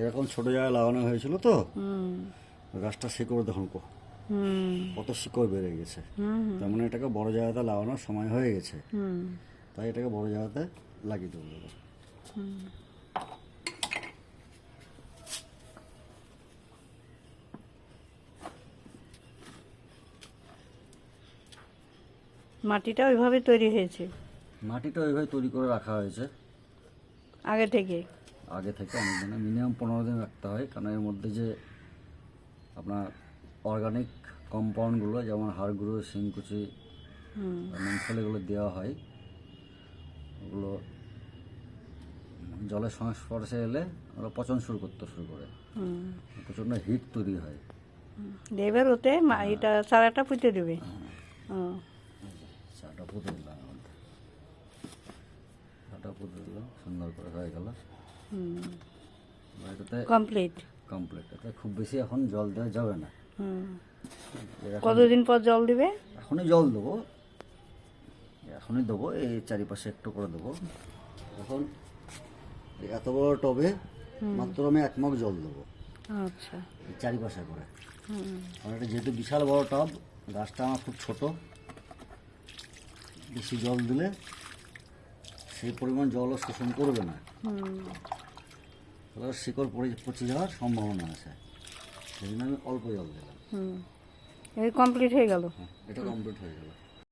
এরকম ছোট জায়গায় লাগানো হয়েছিল তো, গাছটা শিকড় দেখুন কত শিকড় বেড়ে গেছে। তার মানে এটাকে বড় জায়গাতে লাগানোর সময় হয়ে গেছে, তাই এটাকে বড় জায়গাতে লাগিয়ে দেবো। মাটিটা ওইভাবে তৈরি হয়েছে মাটিটা ওইভাবে তৈরি করে রাখা হয়েছে আগে থেকে। অনেক দিনে, মিনিমাম 15 দিন রাখতে হয়, কারণ এর মধ্যে যে আপনার অর্গানিক কম্পাউন্ডগুলো যেমন হাড় গুঁড়ো, শিংকুচি, মুংফলি এগুলো দেওয়া হয়। ওগুলো জলের সংস্পর্শে এলে ওরা পচন শুরু করে, প্রচণ্ড হিট তৈরি হয়। এবার ওতে এটা চারাটা পুঁতে দেবে। চাটা পুঁতে দিলাম, চাটা পুঁতে দিলাম, সুন্দর করে হয়ে গেল। এটাতে কমপ্লিট। এতে খুব বেশি এখন জল দেওয়া যাবে না। কতদিন পর জল দিবে? এখনই জল দেবো, এই চারিপাশে একটু করে দেবো। এখন এত বড় টবে মাত্র আমি 1 মগ জল দেবো। আচ্ছা, চারিপাশে করে। কারণ এটা যেহেতু বিশাল বড় টব, গাছটা আমার খুব ছোট, বেশি জল দিলে সেই পরিমাণ জলও শোষণ করবে না, তাহলে শিকড় পচে যাওয়ার সম্ভাবনা আছে। সেই জন্য আমি অল্প জল দিলাম। এই কমপ্লিট হয়ে গেল। এটা কমপ্লিট হয়ে গেল।